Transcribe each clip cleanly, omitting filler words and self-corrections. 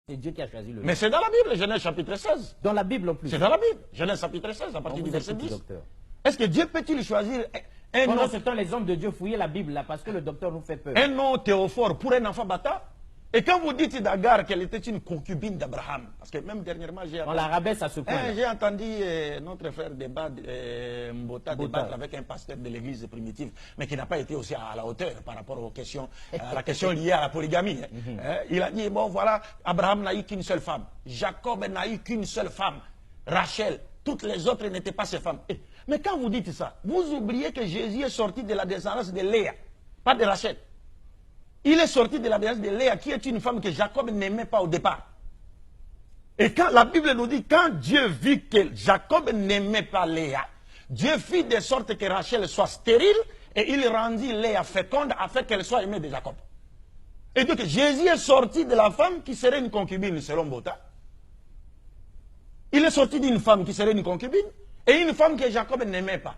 C'est Dieu qui a choisi le nom. Mais c'est dans la Bible, Genèse chapitre 16. Dans la Bible en plus. C'est dans la Bible, Genèse chapitre 16, à partir du verset 10. Est-ce que Dieu peut-il choisir un nom? Pendant ce temps, les hommes de Dieu fouillaient la Bible là parce que le docteur nous fait peur. Un nom théophore pour un enfant bâtard? Et quand vous dites d'Agar qu'elle était une concubine d'Abraham, parce que même dernièrement, on la rabaisse à ce point. J'ai entendu notre frère Mbota débattre avec un pasteur de l'église primitive, mais qui n'a pas été aussi à la hauteur par rapport aux questions, à la question liée à la polygamie. Il a dit, bon voilà, Abraham n'a eu qu'une seule femme, Jacob n'a eu qu'une seule femme, Rachel, toutes les autres n'étaient pas ses femmes. Mais quand vous dites ça, vous oubliez que Jésus est sorti de la descendance de Léa, pas de Rachel. Il est sorti de la descendance de Léa, qui est une femme que Jacob n'aimait pas au départ. Et quand la Bible nous dit, quand Dieu vit que Jacob n'aimait pas Léa, Dieu fit de sorte que Rachel soit stérile, et il rendit Léa féconde afin qu'elle soit aimée de Jacob. Et donc Jésus est sorti de la femme qui serait une concubine selon Bota. Il est sorti d'une femme qui serait une concubine, et une femme que Jacob n'aimait pas.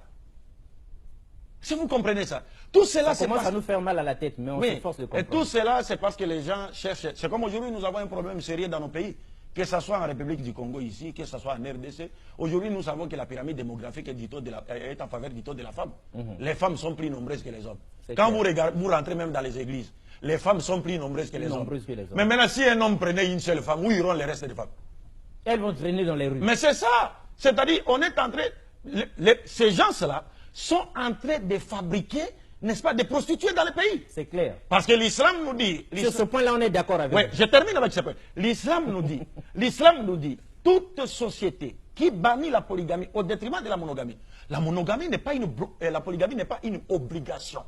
Si vous comprenez ça, tout cela ça commence à nous faire mal à la tête, mais on s'efforce de comprendre. Et tout cela, c'est parce que les gens cherchent. C'est comme aujourd'hui, nous avons un problème sérieux dans nos pays, que ce soit en République du Congo ici, que ce soit en RDC. Aujourd'hui, nous savons que la pyramide démographique est en faveur du taux de la femme. Les femmes sont plus nombreuses que les hommes. Quand vous rentrez même dans les églises, les femmes sont plus nombreuses que les hommes. Mais maintenant, si un homme prenait une seule femme, où iront les restes des femmes? Elles vont traîner dans les rues. Mais c'est ça. C'est-à-dire, on est en train. Ces gens-là sont en train de fabriquer, n'est-ce pas, des prostituées dans le pays. C'est clair. Parce que l'islam nous dit... Sur ce point-là, on est d'accord avec vous. Oui, je termine avec ce point. L'islam nous dit, toute société qui bannit la polygamie au détriment de la monogamie n'est pas la polygamie n'est pas une obligation.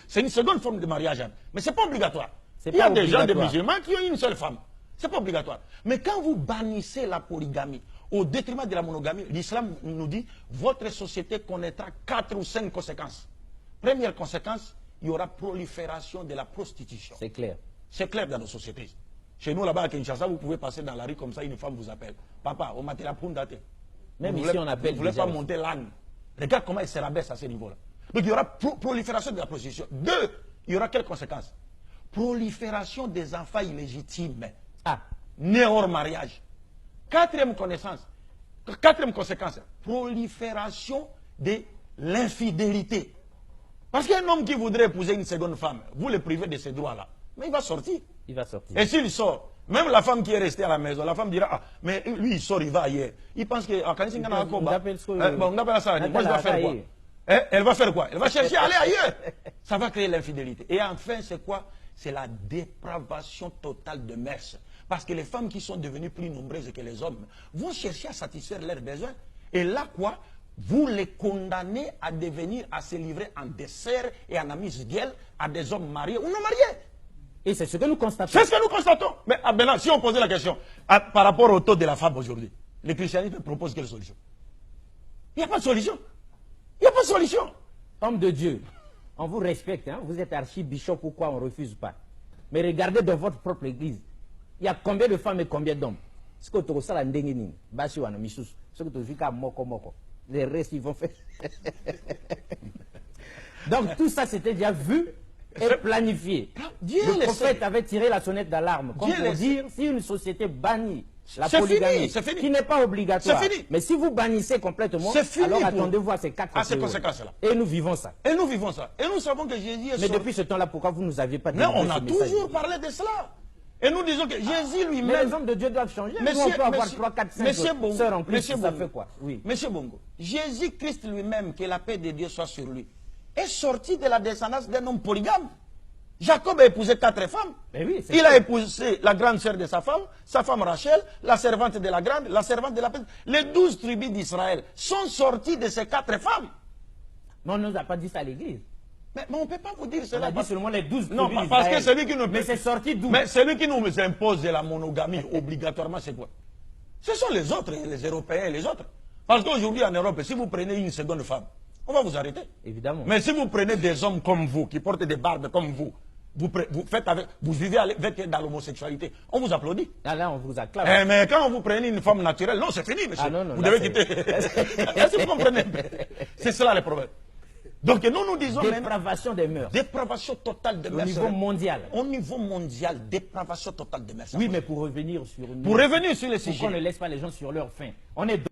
C'est une seconde forme de mariage, mais ce n'est pas obligatoire. Il y a des gens, des musulmans qui ont une seule femme. Ce n'est pas obligatoire. Mais quand vous bannissez la polygamie au détriment de la monogamie, l'islam nous dit, votre société connaîtra 4 ou 5 conséquences. Première conséquence, il y aura prolifération de la prostitution. C'est clair. C'est clair dans nos sociétés. Chez nous, là-bas à Kinshasa, vous pouvez passer dans la rue comme ça, une femme vous appelle. Papa, on m'a la poule date. Même ici, on appelle. Vous ne voulez pas monter l'âne. Regarde comment elle se rabaisse à ce niveau-là. Donc il y aura prolifération de la prostitution. 2, il y aura quelles conséquences? Prolifération des enfants illégitimes. Nés hors mariage. Quatrième conséquence, prolifération de l'infidélité. Parce qu'un homme qui voudrait épouser une seconde femme, vous le privez de ces droits-là. Mais il va sortir. Il va sortir. Et s'il sort, même la femme qui est restée à la maison, la femme dira, ah, mais lui il sort, il va ailleurs. Il pense que, moi je dois faire quoi? Elle va faire quoi? Elle va chercher à aller ailleurs. Ça va créer l'infidélité. Et enfin, c'est quoi? C'est la dépravation totale de mœurs. Parce que les femmes qui sont devenues plus nombreuses que les hommes vont chercher à satisfaire leurs besoins. Et là, quoi? Vous les condamnez à devenir, à se livrer en dessert et en amis gueule à des hommes mariés ou non mariés. Et c'est ce que nous constatons. C'est ce que nous constatons. Mais maintenant, si on posait la question par rapport au taux de la femme aujourd'hui, le christianisme propose quelle solution? Il n'y a pas de solution. Il n'y a pas de solution. Homme de Dieu, on vous respecte, hein? Vous êtes archibishop ou quoi, on ne refuse pas. Mais regardez dans votre propre église. Il y a combien de femmes et combien d'hommes? Ce que tu as la ndengini, basi wana misusu, ce que tu as moko. Les restes, ils vont faire. Donc tout ça, c'était déjà vu et planifié. Le prophète avait tiré la sonnette d'alarme. Comme pour dire, si une société bannit la polygamie, qui n'est pas obligatoire, mais si vous bannissez complètement, alors attendez-vous à ces 4 conséquences-là. Et nous vivons ça. Et nous vivons ça. Et nous savons que Jésus est Mais depuis ce temps-là, pourquoi vous ne nous aviez pas dit? Mais on a toujours parlé de cela. Et nous disons que Jésus lui-même... Mais les hommes de Dieu doivent changer. Nous, on peut avoir 3, 4, 5 sœurs en plus. Ça fait quoi? Oui. Monsieur Bongo, Jésus-Christ lui-même, que la paix de Dieu soit sur lui, est sorti de la descendance d'un homme polygame. Jacob a épousé 4 femmes. Oui, il a épousé la grande sœur de sa femme Rachel, la servante de la grande, la servante de la petite. Les 12 tribus d'Israël sont sorties de ces 4 femmes. Mais on ne nous a pas dit ça à l'église. Mais on ne peut pas vous dire cela. On a dit seulement les 12 tribus. Non, parce que celui qui nous... Mais c'est sorti d'où? Mais celui qui nous impose de la monogamie obligatoirement, c'est quoi? Ce sont les autres, les Européens et les autres. Parce qu'aujourd'hui en Europe, si vous prenez une seconde femme, on va vous arrêter. Évidemment. Mais si vous prenez des hommes comme vous, qui portent des barbes comme vous vivez avec dans l'homosexualité, on vous applaudit. Ah là, on vous acclame. Mais quand vous prenez une femme naturelle, non, c'est fini, monsieur. Ah non, vous devez quitter. Est-ce que vous comprenez? C'est cela le problème. Donc nous disons dépravation des mœurs. Dépravation totale des mœurs. Au niveau mondial. Au niveau mondial, dépravation totale des mœurs. Oui, mais pour revenir sur nous. Pour revenir sur le sujet. Pourquoi on ne laisse pas les gens sur leur faim? On est